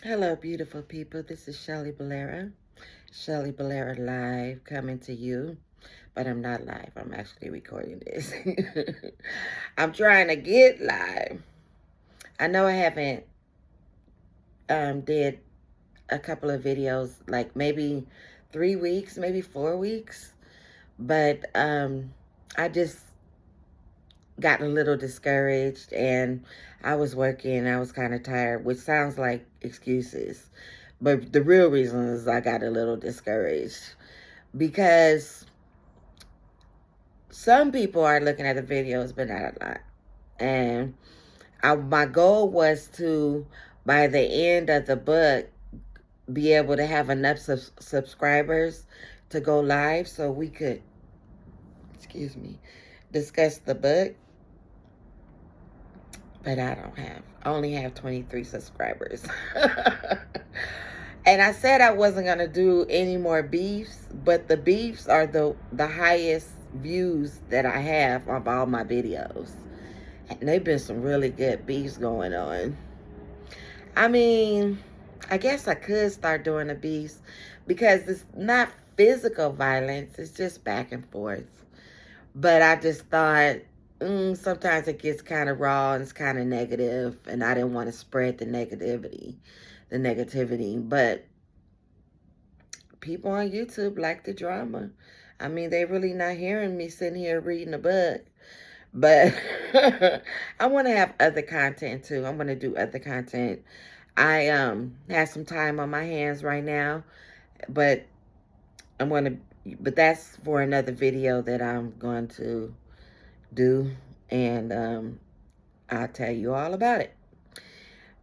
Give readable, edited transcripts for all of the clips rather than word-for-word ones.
Hello, beautiful people. This is Shelly Bolera. Shelly Bolera Live coming to you, but I'm not live. I'm actually recording this. I'm trying to get live. I know I haven't did a couple of videos, like maybe 3 weeks, maybe 4 weeks, but I just got a little discouraged and I was working. I was kind of tired, which sounds like excuses. But the real reason is I got a little discouraged because some people are looking at the videos, but not a lot. And my goal was to, by the end of the book, be able to have enough subscribers to go live so we could, excuse me, discuss the book. But I don't have. I only have 23 subscribers. And I said I wasn't going to do any more beefs, but the beefs are the highest views that I have of all my videos. And they've been some really good beefs going on. I mean, I guess I could start doing the beefs because it's not physical violence. It's just back and forth. But I just thought, sometimes it gets kind of raw and it's kind of negative, and I didn't want to spread the negativity. But people on YouTube like the drama. I mean, they really not hearing me sitting here reading a book. But I want to have other content too. I'm going to do other content. I have some time on my hands right now, but I'm going to but that's for another video that I'm going to do, and I'll tell you all about it.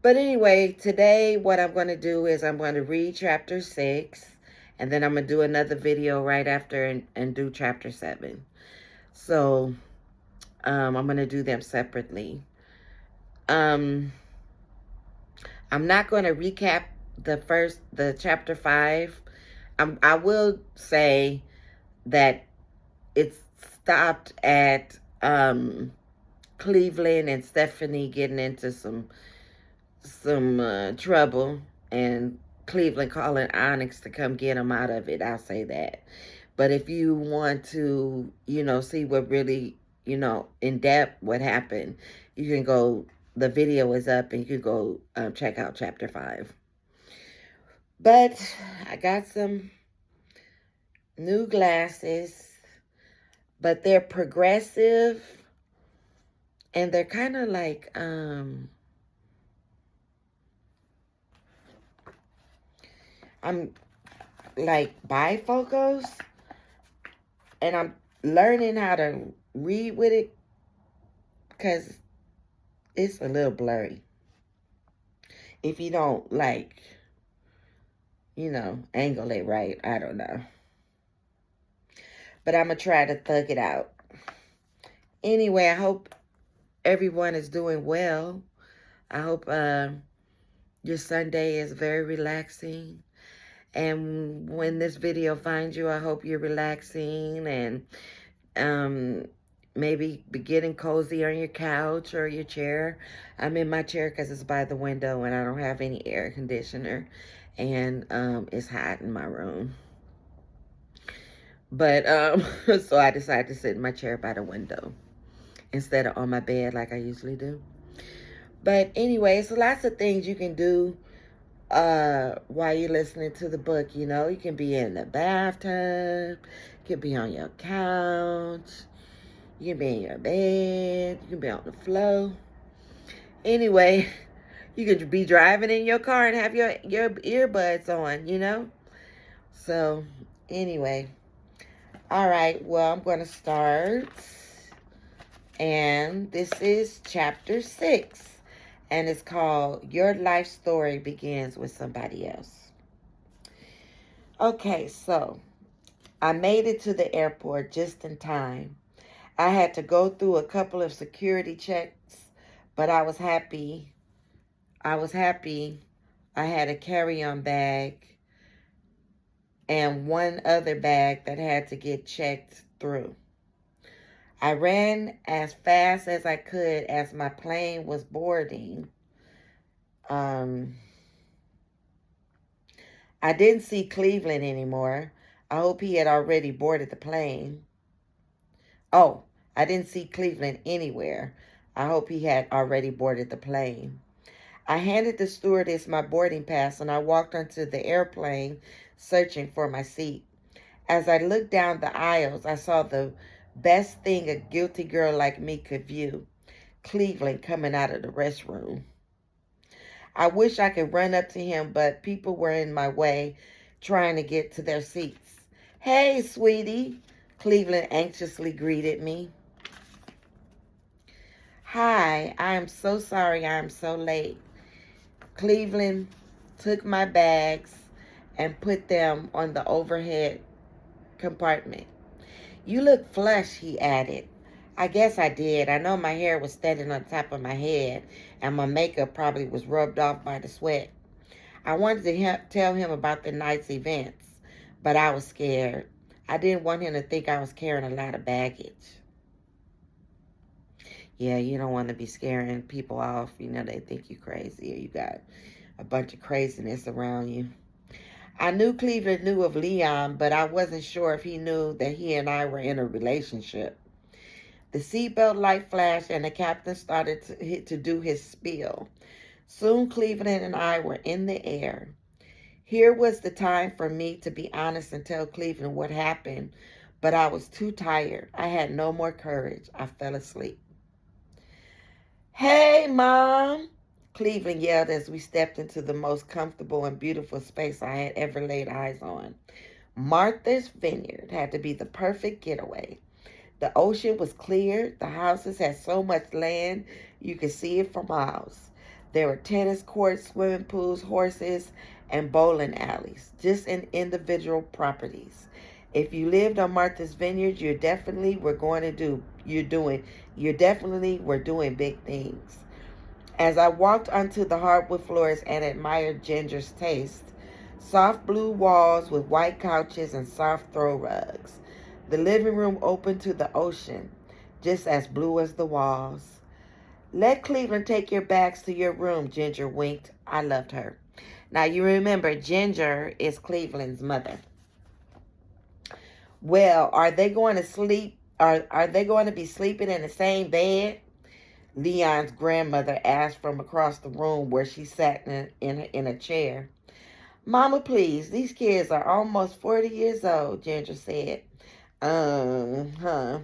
But anyway, today what I'm going to do is I'm going to read chapter 6, and then I'm going to do another video right after and do chapter 7. So I'm going to do them separately. I'm not going to recap the chapter 5. I will say that it stopped at Cleveland and Stephanie getting into some trouble, and Cleveland calling Onyx to come get them out of it. I'll say that. But if you want to, see what really, in depth what happened, you can go. The video is up, and you can go check out chapter 5. But I got some new glasses, but they're progressive, and they're kind of like I'm like bifocals, and I'm learning how to read with it because it's a little blurry. If you don't angle it right, I don't know. But I'm going to try to thug it out. Anyway, I hope everyone is doing well. I hope your Sunday is very relaxing. And when this video finds you, I hope you're relaxing and maybe be getting cozy on your couch or your chair. I'm in my chair because it's by the window and I don't have any air conditioner. And it's hot in my room. But so I decided to sit in my chair by the window instead of on my bed like I usually do. But anyway, so lots of things you can do while you're listening to the book. You can be in the bathtub, you can be on your couch, you can be in your bed, you can be on the floor. Anyway, you could be driving in your car and have your earbuds on. So anyway, all right, well, I'm going to start, and this is chapter 6. And it's called Your Life Story Begins with Somebody Else. Okay, so I made it to the airport just in time. I had to go through a couple of security checks, but I was happy. I had a carry-on bag and one other bag that had to get checked through. I ran as fast as I could as my plane was boarding. I didn't see Cleveland anymore. I hope he had already boarded the plane. Oh, I didn't see Cleveland anywhere. I hope he had already boarded the plane. I handed the stewardess my boarding pass and I walked onto the airplane searching for my seat. As I looked down the aisles, I saw the best thing a guilty girl like me could view: Cleveland coming out of the restroom. I wish I could run up to him, but people were in my way trying to get to their seats. "Hey, sweetie," Cleveland anxiously greeted me. "Hi, I am so sorry I am so late." Cleveland took my bags and put them on the overhead compartment. "You look flushed," he added. I guess I did. I know my hair was standing on top of my head, and my makeup probably was rubbed off by the sweat. I wanted to tell him about the night's events, but I was scared. I didn't want him to think I was carrying a lot of baggage. Yeah, you don't want to be scaring people off. You know, they think you crazy or you got a bunch of craziness around you. I knew Cleveland knew of Leon, but I wasn't sure if he knew that he and I were in a relationship. The seatbelt light flashed and the captain started to do his spiel. Soon Cleveland and I were in the air. Here was the time for me to be honest and tell Cleveland what happened, but I was too tired. I had no more courage. I fell asleep. "Hey, Mom," Cleveland yelled as we stepped into the most comfortable and beautiful space I had ever laid eyes on. Martha's Vineyard had to be the perfect getaway. The ocean was clear. The houses had so much land you could see it for miles. There were tennis courts, swimming pools, horses, and bowling alleys, just in individual properties. If you lived on Martha's Vineyard, you definitely were doing big things. As I walked onto the hardwood floors and admired Ginger's taste, soft blue walls with white couches and soft throw rugs. The living room opened to the ocean, just as blue as the walls. "Let Cleveland take your bags to your room," Ginger winked. I loved her. Now you remember, Ginger is Cleveland's mother. "Well, are they going to sleep? Are they going to be sleeping in the same bed?" Leon's grandmother asked from across the room where she sat in a chair. "Mama, please, these kids are almost 40 years old," Ginger said. Uh-huh.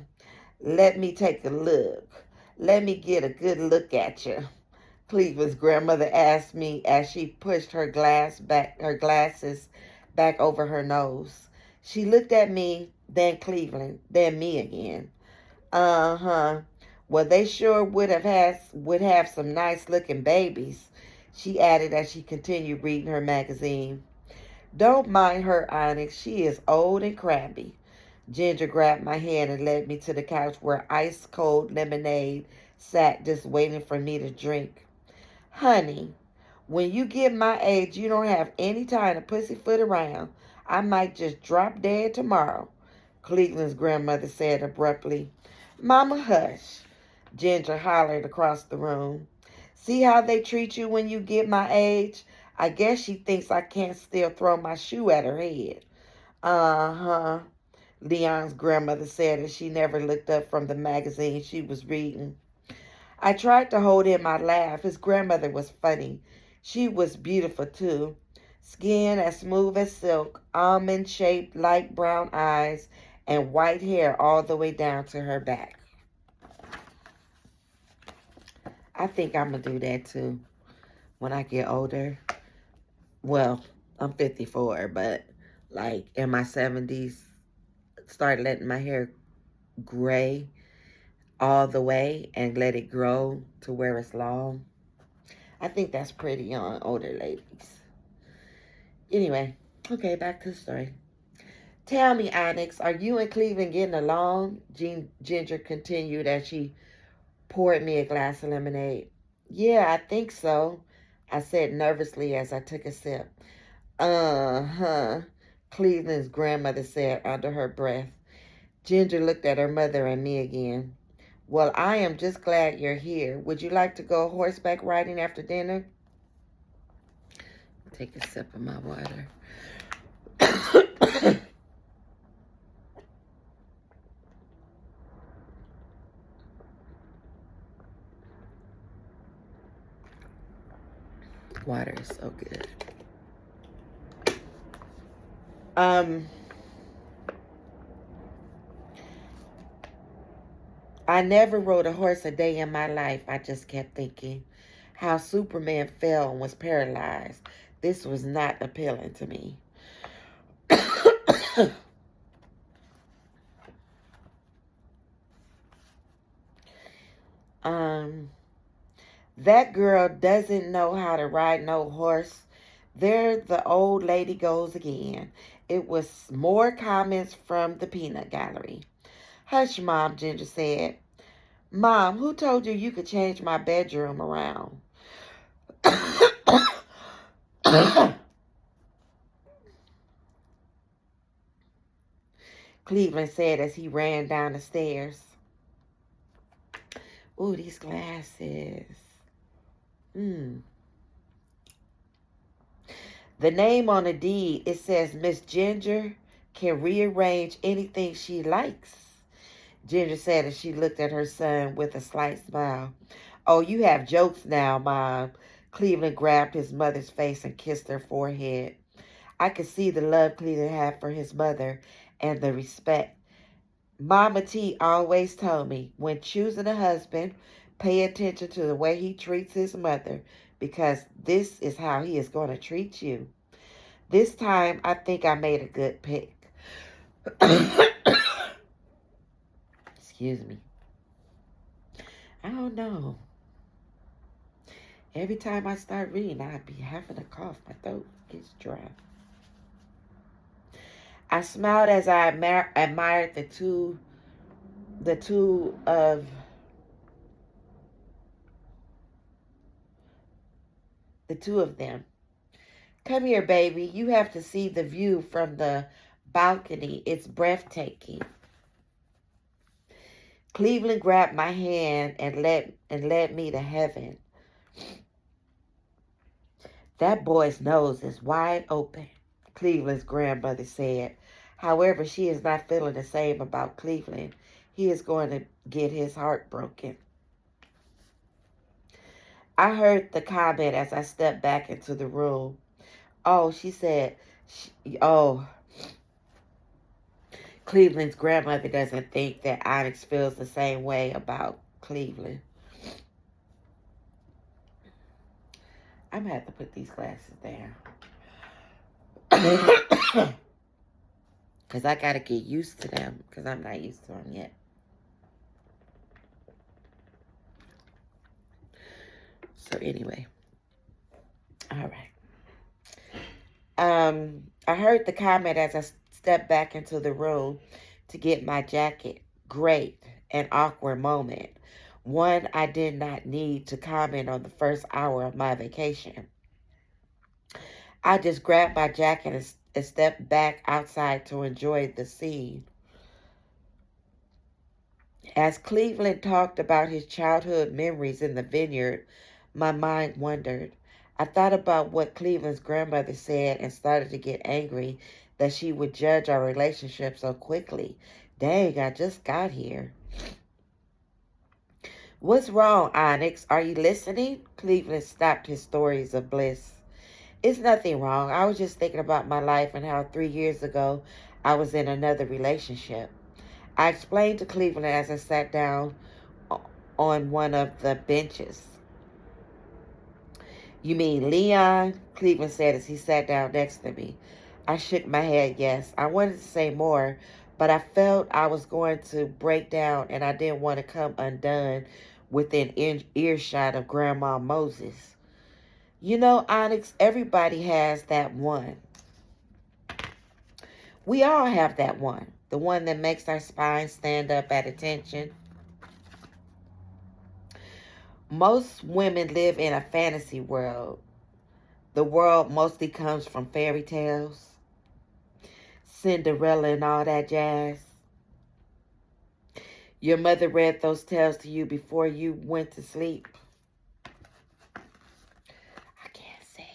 "Let me take a look. Let me get a good look at you," Cleveland's grandmother asked me as she pushed her glasses back over her nose. She looked at me, then Cleveland, then me again. "Uh-huh. Well, they sure would have some nice looking babies," she added as she continued reading her magazine. "Don't mind her, Onyx. She is old and crabby." Ginger grabbed my hand and led me to the couch where ice-cold lemonade sat just waiting for me to drink. "Honey, when you get my age, you don't have any time to pussyfoot around. I might just drop dead tomorrow," Cleveland's grandmother said abruptly. "Mama, hush," Ginger hollered across the room. "See how they treat you when you get my age? I guess she thinks I can't still throw my shoe at her head." "Uh-huh," Leon's grandmother said as she never looked up from the magazine she was reading. I tried to hold in my laugh. His grandmother was funny. She was beautiful, too. Skin as smooth as silk, almond-shaped light brown eyes, and white hair all the way down to her back. I think I'm going to do that, too, when I get older. Well, I'm 54, but, like, in my 70s, start letting my hair gray all the way and let it grow to where it's long. I think that's pretty on older ladies. Anyway, okay, back to the story. "Tell me, Onyx, are you and Cleveland getting along?" Ginger continued as she poured me a glass of lemonade. "Yeah, I think so," I said nervously as I took a sip. "Uh-huh," Cleveland's grandmother said under her breath. Ginger looked at her mother and me again. "Well, I am just glad you're here. Would you like to go horseback riding after dinner?" Take a sip of my water. Water is so good. I never rode a horse a day in my life. I just kept thinking how Superman fell and was paralyzed. This was not appealing to me. That girl doesn't know how to ride no horse. There the old lady goes again. It was more comments from the peanut gallery. Hush, Mom, Ginger said. Mom, who told you you could change my bedroom around? Cleveland said as he ran down the stairs. Ooh, these glasses. The name on the deed, it says Miss Ginger can rearrange anything she likes. Ginger said as she looked at her son with a slight smile. Oh, you have jokes now, Mom. Cleveland grabbed his mother's face and kissed her forehead. I could see the love Cleveland had for his mother and the respect. Mama T always told me, when choosing a husband, pay attention to the way he treats his mother, because this is how he is going to treat you. This time, I think I made a good pick. Excuse me. I don't know. Every time I start reading, I'd be having a cough. My throat gets dry. I smiled as I admired the two of them. Come here, baby. You have to see the view from the balcony. It's breathtaking. Cleveland grabbed my hand and led me to heaven. That boy's nose is wide open, Cleveland's grandmother said. However, she is not feeling the same about Cleveland. He is going to get his heart broken. I heard the comment as I stepped back into the room. Oh, she said, Cleveland's grandmother doesn't think that Onyx feels the same way about Cleveland. I'm going to have to put these glasses down. Because I got to get used to them. Because I'm not used to them yet. So anyway. All right. I heard the comment as I stepped back into the room to get my jacket. Great. An awkward moment. One I did not need to comment on the first hour of my vacation. I just grabbed my jacket and stepped back outside to enjoy the scene. As Cleveland talked about his childhood memories in the vineyard, my mind wandered. I thought about what Cleveland's grandmother said and started to get angry that she would judge our relationship so quickly. Dang, I just got here. What's wrong, Onyx? Are you listening? Cleveland stopped his stories of bliss. It's nothing wrong. I was just thinking about my life and how 3 years ago I was in another relationship. I explained to Cleveland as I sat down on one of the benches. You mean Leon? Cleveland said as he sat down next to me. I shook my head yes. I wanted to say more, but I felt I was going to break down and I didn't want to come undone within earshot of Grandma Moses. You know, Onyx, everybody has that one. We all have that one. The one that makes our spine stand up at attention. Most women live in a fantasy world. The world mostly comes from fairy tales, Cinderella and all that jazz. Your mother read those tales to you before you went to sleep. I can't say.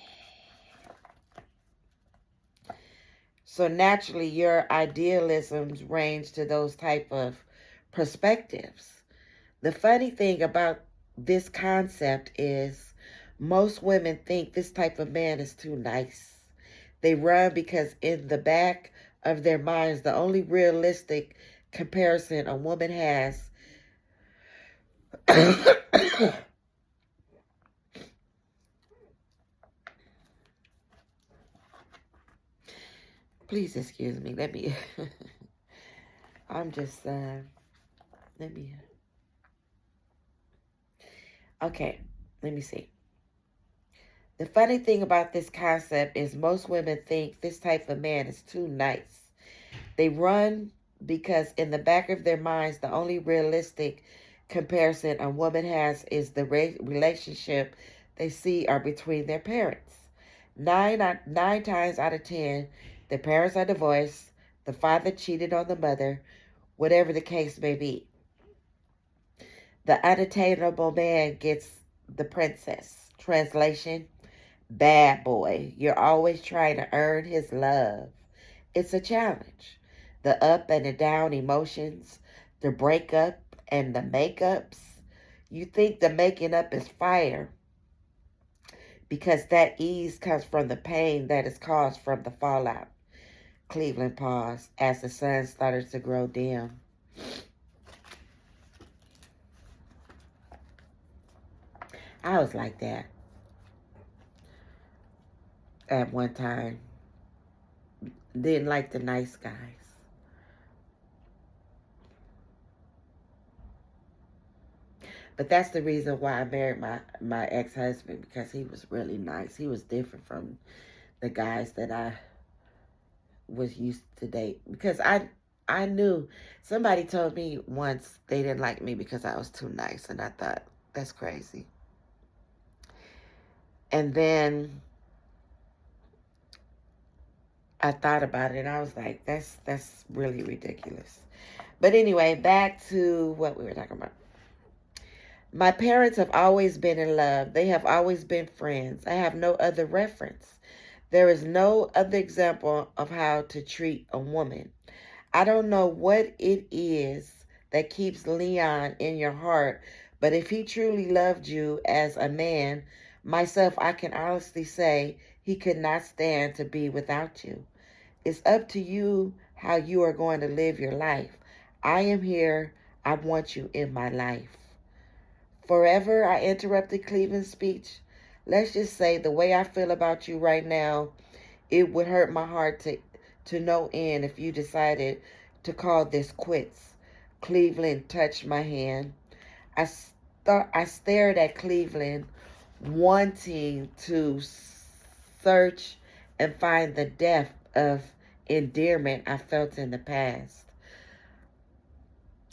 So naturally, your idealisms range to those type of perspectives. The funny thing about this concept is most women think this type of man is too nice. They run because in the back of their minds, the only realistic comparison a woman has please excuse me. Let me I'm just let me okay, let me see. The funny thing about this concept is most women think this type of man is too nice. They run because in the back of their minds, the only realistic comparison a woman has is the relationship they see are between their parents. Nine times out of 10, the parents are divorced, the father cheated on the mother, whatever the case may be. The unattainable man gets the princess. Translation: bad boy. You're always trying to earn his love. It's a challenge. The up and the down emotions, the breakup and the makeups. You think the making up is fire because that ease comes from the pain that is caused from the fallout. Cleveland paused as the sun started to grow dim. I was like that at one time. Didn't like the nice guys. But that's the reason why I married my ex-husband, because he was really nice. He was different from the guys that I was used to date. Because I knew, somebody told me once they didn't like me because I was too nice. And I thought, that's crazy. And then I thought about it and I was like, that's really ridiculous. But anyway, back to what we were talking about. My parents have always been in love. They have always been friends. I have no other reference. There is no other example of how to treat a woman. I don't know what it is that keeps Leon in your heart, but if he truly loved you as a man, myself, I can honestly say he could not stand to be without you. It's up to you how you are going to live your life. I am here. I want you in my life. Forever, I interrupted Cleveland's speech. Let's just say the way I feel about you right now, it would hurt my heart to no end if you decided to call this quits. Cleveland touched my hand. I stared at Cleveland, wanting to search and find the depth of endearment I felt in the past.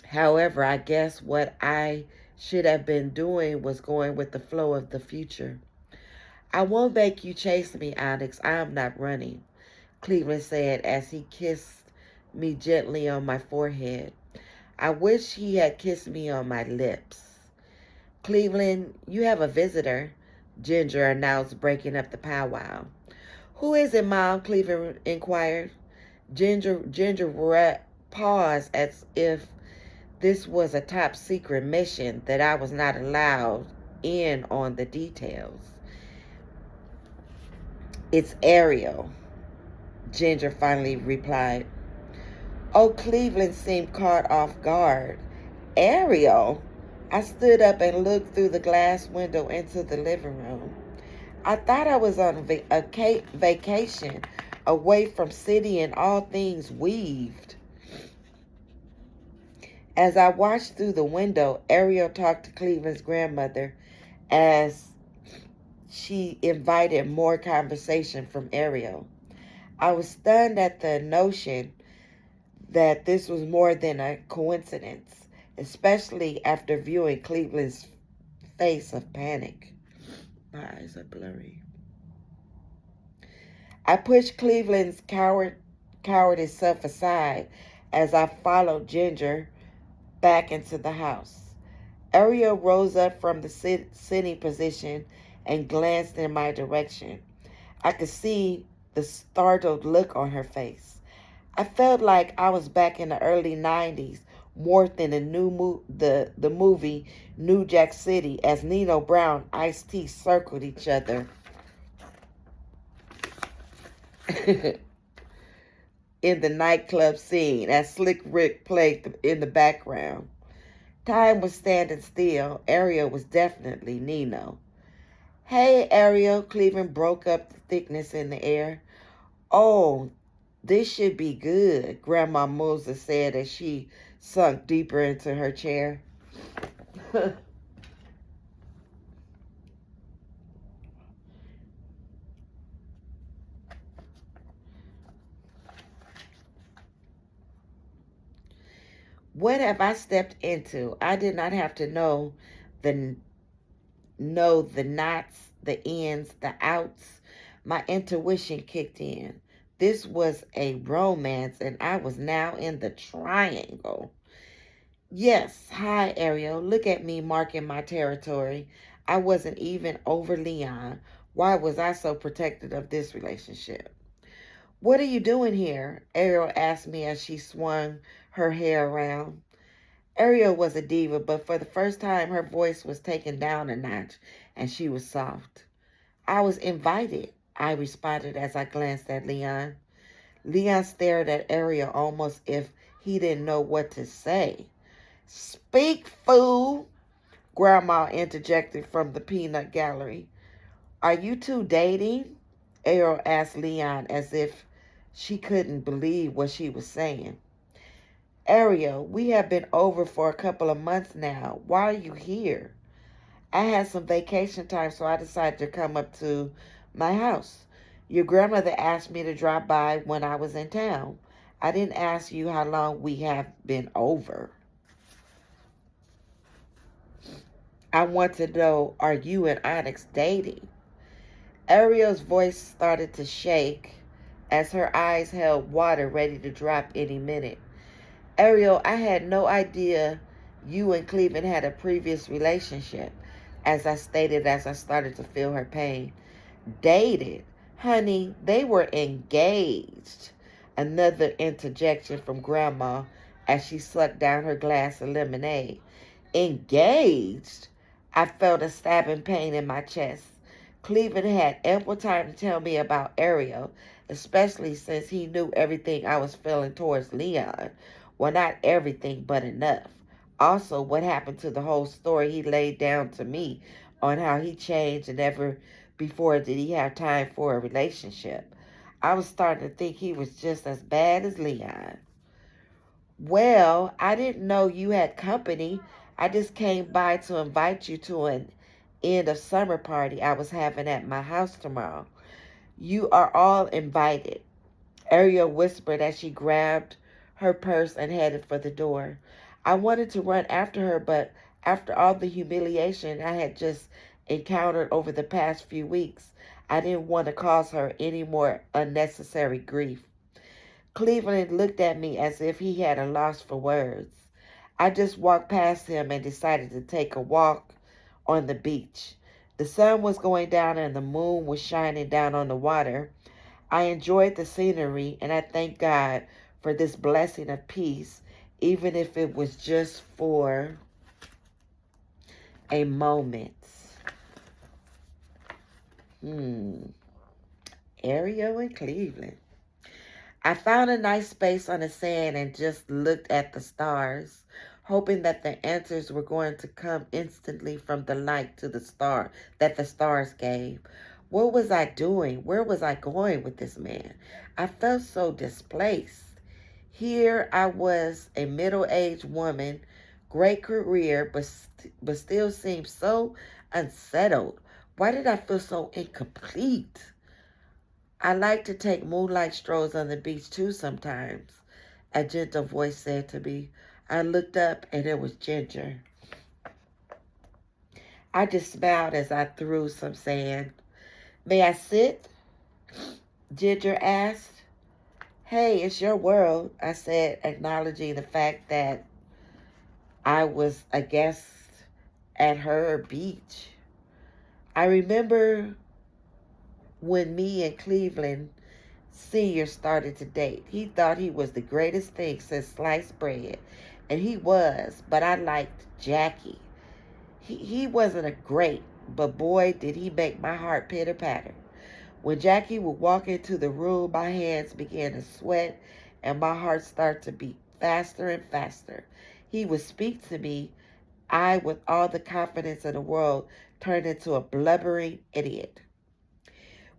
However, I guess what I should have been doing was going with the flow of the future. I won't make you chase me, Onyx. I am not running, Cleveland said as he kissed me gently on my forehead. I wish he had kissed me on my lips. Cleveland, you have a visitor, Ginger announced, breaking up the powwow. Who is it, Mom? Cleveland inquired. Ginger paused as if this was a top secret mission that I was not allowed in on the details. It's Ariel, Ginger finally replied. Oh, Cleveland seemed caught off guard. Ariel? I stood up and looked through the glass window into the living room. I thought I was on a vacation, away from city and all things weaved. As I watched through the window, Ariel talked to Cleveland's grandmother as she invited more conversation from Ariel. I was stunned at the notion that this was more than a coincidence, especially after viewing Cleveland's face of panic. My eyes are blurry. I pushed Cleveland's cowardice self aside as I followed Ginger back into the house. Ariel rose up from the sitting position and glanced in my direction. I could see the startled look on her face. I felt like I was back in the early 90s, more than the movie New Jack City, as Nino Brown and Ice-T circled each other in the nightclub scene as Slick Rick played in the background. Time was standing still. Ariel was definitely Nino. Hey, Ariel, Cleveland broke up the thickness in the air. Oh, this should be good, Grandma Moses said as she sunk deeper into her chair. What have I stepped into? I did not have to the know the knots, the ins, the outs. My intuition kicked in. This was a romance, and I was now in the triangle. Yes, hi, Ariel. Look at me marking my territory. I wasn't even over Leon. Why was I so protective of this relationship? What are you doing here? Ariel asked me as she swung her hair around. Ariel was a diva, but for the first time her voice was taken down a notch and she was soft. I was invited, I responded as I glanced at Leon. Leon stared at Ariel almost if he didn't know what to say. Speak, fool, Grandma interjected from the peanut gallery. Are you two dating? Ariel asked Leon as if she couldn't believe what she was saying. Ariel, we have been over for a couple of months now. Why are you here? I had some vacation time, so I decided to come up to my house. Your grandmother asked me to drop by when I was in town. I didn't ask you how long we have been over. I want to know, are you and Onyx dating? Ariel's voice started to shake as her eyes held water ready to drop any minute. Ariel, I had no idea you and Cleveland had a previous relationship, as I stated as I started to feel her pain. Dated? Honey, they were engaged. Another interjection from Grandma as she sucked down her glass of lemonade. Engaged? I felt a stabbing pain in my chest. Cleveland had ample time to tell me about Ariel, especially since he knew everything I was feeling towards Leon. Well, not everything, but enough. Also, what happened to the whole story he laid down to me on how he changed and never before did he have time for a relationship. I was starting to think he was just as bad as Leon. Well, I didn't know you had company. I just came by to invite you to an end of summer party I was having at my house tomorrow. You are all invited, Ariel whispered as she grabbed her purse and headed for the door. I wanted to run after her, but after all the humiliation I had just encountered over the past few weeks, I didn't want to cause her any more unnecessary grief. Cleveland looked at me as if he had a loss for words. I just walked past him and decided to take a walk on the beach. The sun was going down and the moon was shining down on the water. I enjoyed the scenery and I thank God for this blessing of peace, even if it was just for a moment. Ariel and Cleveland. I found a nice space on the sand and just looked at the stars, hoping that the answers were going to come instantly from the light to the star that the stars gave. What was I doing? Where was I going with this man? I felt so displaced. Here I was, a middle-aged woman, great career, but still seemed so unsettled. Why did I feel so incomplete? I like to take moonlight strolls on the beach too sometimes, a gentle voice said to me. I looked up and it was Ginger. I just smiled as I threw some sand. May I sit? Ginger asked. Hey, it's your world, I said, acknowledging the fact that I was a guest at her beach. I remember when me and Cleveland Sr. started to date. He thought he was the greatest thing since sliced bread. And he was, but I liked Jackie. He wasn't a great, but boy, did he make my heart pitter patter. When Jackie would walk into the room, my hands began to sweat and my heart started to beat faster and faster. He would speak to me. I, with all the confidence in the world, turned into a blubbering idiot.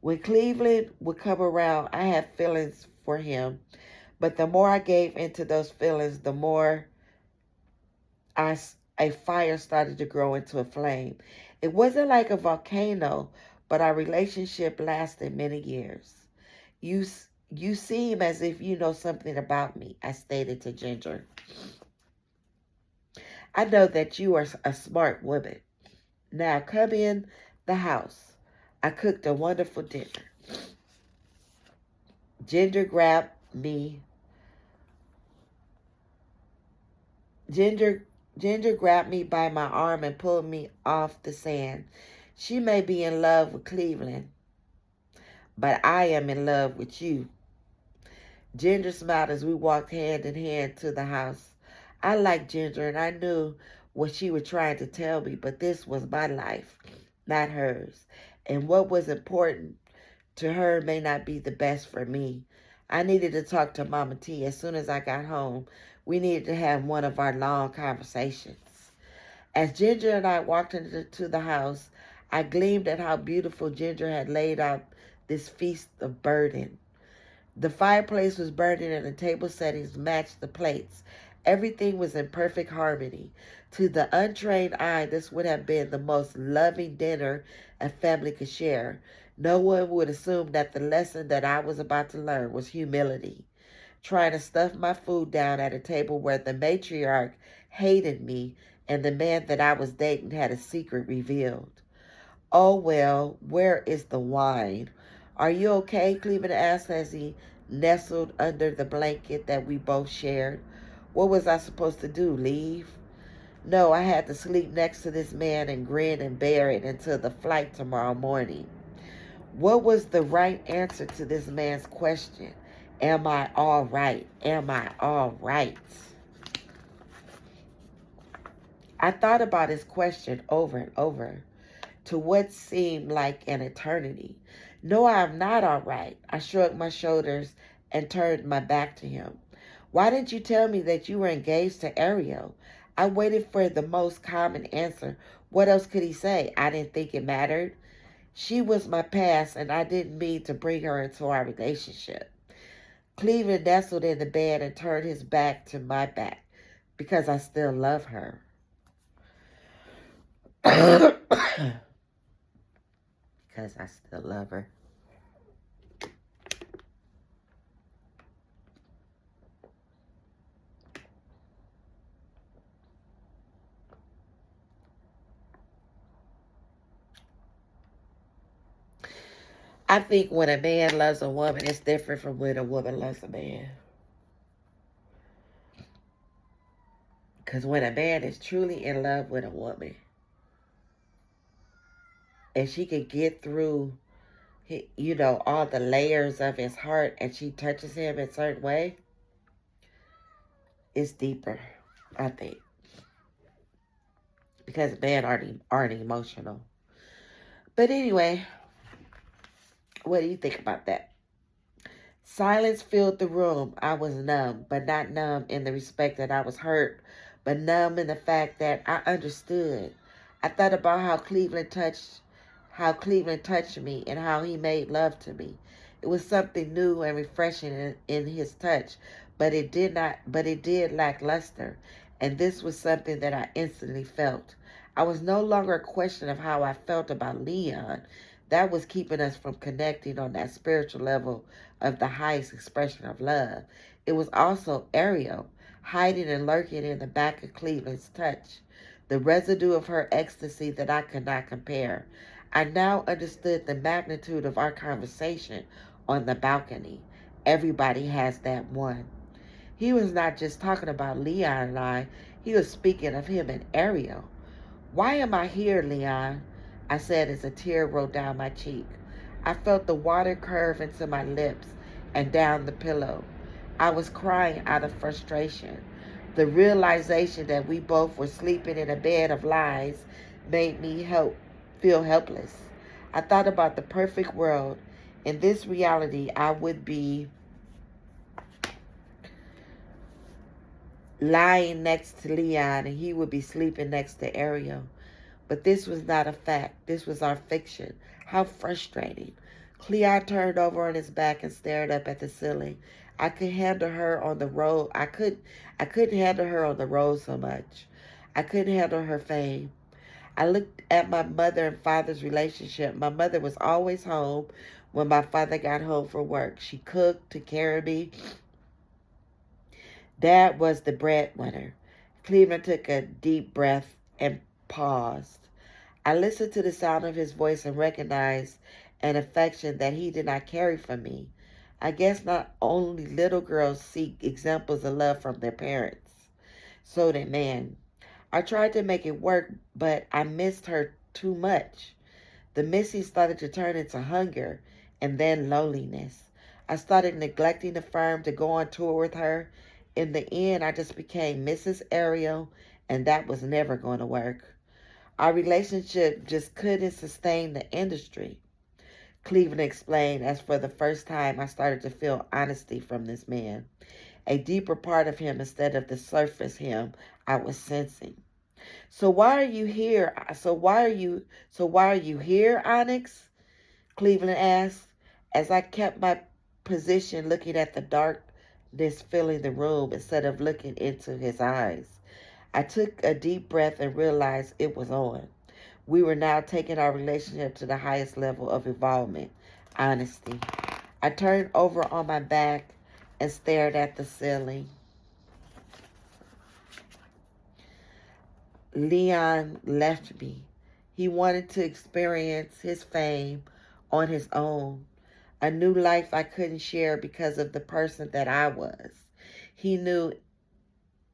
When Cleveland would come around, I had feelings for him, but the more I gave into those feelings, the more a fire started to grow into a flame. It wasn't like a volcano, but our relationship lasted many years. You, you seem as if you know something about me, I stated to Ginger. I know that you are a smart woman. Now come in the house. I cooked a wonderful dinner. Ginger grabbed me. Ginger grabbed me by my arm and pulled me off the sand. She may be in love with Cleveland, but I am in love with you. Ginger smiled as we walked hand in hand to the house. I liked Ginger, and I knew what she was trying to tell me, but this was my life, not hers. And what was important to her may not be the best for me. I needed to talk to Mama T as soon as I got home. We needed to have one of our long conversations. As Ginger and I walked into the house, I gleamed at how beautiful Ginger had laid out this feast of burden. The fireplace was burning and the table settings matched the plates. Everything was in perfect harmony. To the untrained eye, this would have been the most loving dinner a family could share. No one would assume that the lesson that I was about to learn was humility. Trying to stuff my food down at a table where the matriarch hated me and the man that I was dating had a secret revealed. Oh, well, where is the wine? Are you okay? Cleveland asked as he nestled under the blanket that we both shared. What was I supposed to do, leave? No, I had to sleep next to this man and grin and bear it until the flight tomorrow morning. What was the right answer to this man's question? Am I all right? Am I all right? I thought about his question over and over to what seemed like an eternity. No, I'm not all right. I shrugged my shoulders and turned my back to him. Why didn't you tell me that you were engaged to Ariel? I waited for the most common answer. What else could he say? I didn't think it mattered. She was my past, and I didn't mean to bring her into our relationship. Cleveland nestled in the bed and turned his back to my back because I still love her. Because I still love her. I think when a man loves a woman, it's different from when a woman loves a man. Because when a man is truly in love with a woman, and she can get through, all the layers of his heart, and she touches him in a certain way, it's deeper, I think. Because men aren't emotional. But anyway, what do you think about that? Silence filled the room. I was numb, but not numb in the respect that I was hurt, but numb in the fact that I understood. I thought about how Cleveland touched me and how he made love to me. It was something new and refreshing in his touch, but it did lack luster, and this was something that I instantly felt. I was no longer a question of how I felt about Leon. That was keeping us from connecting on that spiritual level of the highest expression of love. It was also Ariel, hiding and lurking in the back of Cleveland's touch, the residue of her ecstasy that I could not compare. I now understood the magnitude of our conversation on the balcony. Everybody has that one. He was not just talking about Leon and I, he was speaking of him and Ariel. Why am I here, Leon? I said as a tear rolled down my cheek. I felt the water curve into my lips and down the pillow. I was crying out of frustration. The realization that we both were sleeping in a bed of lies made me feel helpless. I thought about the perfect world. In this reality, I would be lying next to Leon and he would be sleeping next to Ariel. But this was not a fact. This was our fiction. How frustrating. Cleo turned over on his back and stared up at the ceiling. I could handle her on the road. I couldn't handle her on the road so much. I couldn't handle her fame. I looked at my mother and father's relationship. My mother was always home when my father got home from work. She cooked, took care of me. Dad was the breadwinner. Cleveland took a deep breath and paused. I listened to the sound of his voice and recognized an affection that he did not carry for me. I guess not only little girls seek examples of love from their parents. So did man. I tried to make it work, but I missed her too much. The missing started to turn into hunger and then loneliness. I started neglecting the firm to go on tour with her. In the end, I just became Mrs. Ariel, and that was never going to work. Our relationship just couldn't sustain the industry. Cleveland explained as for the first time I started to feel honesty from this man. A deeper part of him instead of the surface him I was sensing. So why are you here? So why are you here, Onyx? Cleveland asked as I kept my position looking at the darkness filling the room instead of looking into his eyes. I took a deep breath and realized it was on. We were now taking our relationship to the highest level of involvement, honesty. I turned over on my back and stared at the ceiling. Leon left me. He wanted to experience his fame on his own, a new life I couldn't share because of the person that I was. He knew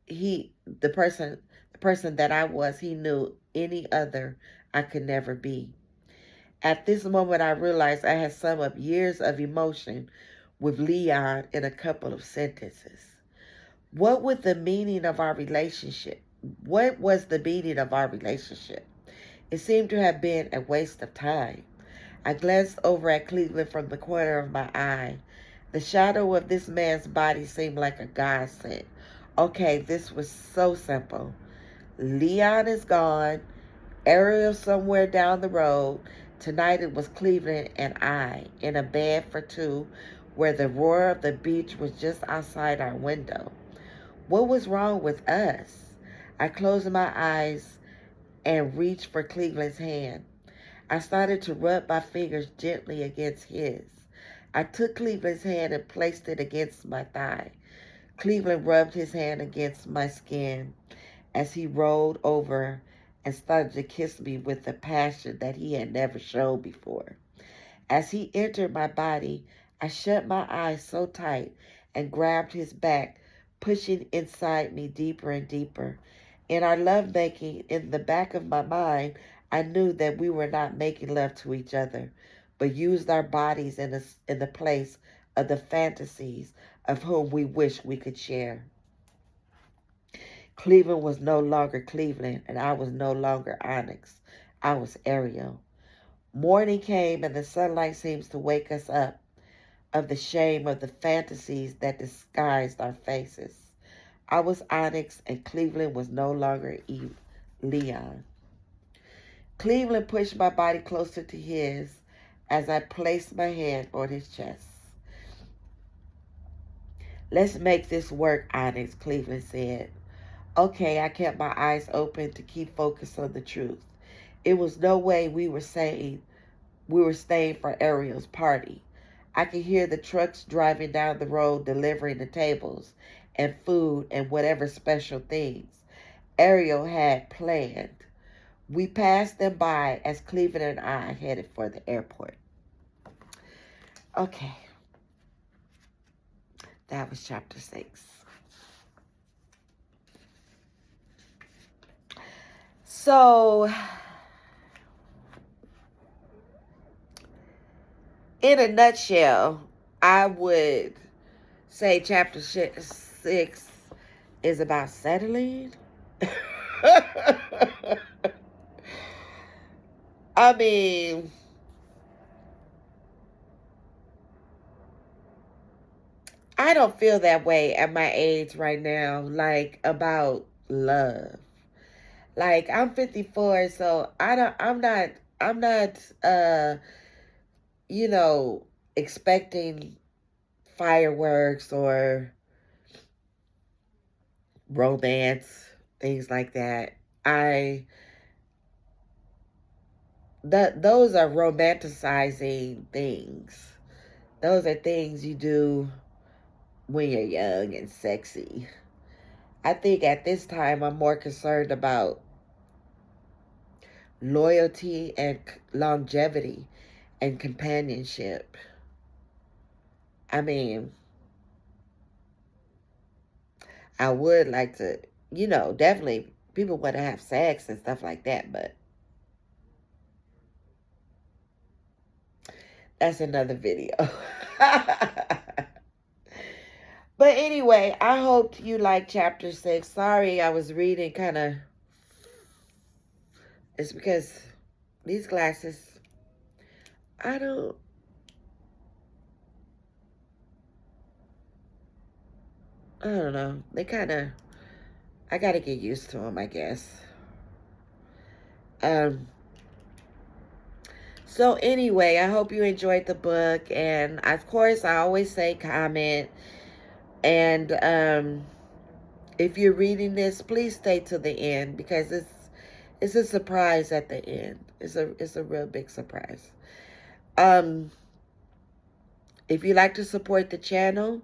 the person that I was, he knew any other I could never be. At this moment, I realized I had summed up years of emotion with Leon in a couple of sentences. What was the meaning of our relationship? What was the meaning of our relationship? It seemed to have been a waste of time. I glanced over at Cleveland from the corner of my eye. The shadow of this man's body seemed like a godsend. Okay, this was so simple. Leon is gone. Ariel somewhere down the road. Tonight it was Cleveland and I in a bed for two where the roar of the beach was just outside our window. What was wrong with us? I closed my eyes and reached for Cleveland's hand. I started to rub my fingers gently against his. I took Cleveland's hand and placed it against my thigh. Cleveland rubbed his hand against my skin as he rolled over and started to kiss me with a passion that he had never shown before. As he entered my body, I shut my eyes so tight and grabbed his back, pushing inside me deeper and deeper. In our lovemaking, in the back of my mind, I knew that we were not making love to each other, but used our bodies in the place of the fantasies of whom we wished we could share. Cleveland was no longer Cleveland, and I was no longer Onyx. I was Ariel. Morning came, and the sunlight seems to wake us up of the shame of the fantasies that disguised our faces. I was Onyx, and Cleveland was no longer Leon. Cleveland pushed my body closer to his as I placed my hand on his chest. Let's make this work, Onyx, Cleveland said. Okay, I kept my eyes open to keep focused on the truth. It was no way we were staying for Ariel's party. I could hear the trucks driving down the road delivering the tables and food and whatever special things Ariel had planned. We passed them by as Cleveland and I headed for the airport. Okay, that was chapter 6. So, in a nutshell, I would say chapter 6 is about settling. I mean, I don't feel that way at my age right now, like about love. Like I'm 54, so I'm not you know, expecting fireworks or romance, things like that. I that those are romanticizing things. Those are things you do when you're young and sexy. I think at this time I'm more concerned about loyalty and longevity and companionship. I mean, I would like to, definitely people want to have sex and stuff like that, but that's another video. But anyway, I hope you like chapter 6. Sorry, I was reading kind of. It's because these glasses, I don't, I don't know. They kind of, I got to get used to them, I guess. Um. So anyway, I hope you enjoyed the book, and of course, I always say comment. And if you're reading this, please stay to the end because it's a surprise at the end. It's a real big surprise. Um, if you like to support the channel,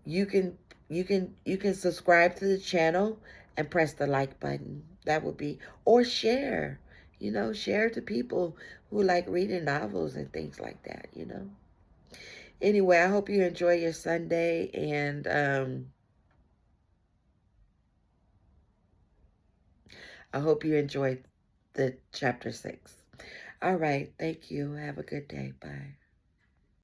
you can you can subscribe to the channel and press the like button. That would be, or share. Share to people who like reading novels and things like that. Anyway, I hope you enjoy your Sunday, and I hope you enjoyed the chapter 6. All right. Thank you. Have a good day. Bye.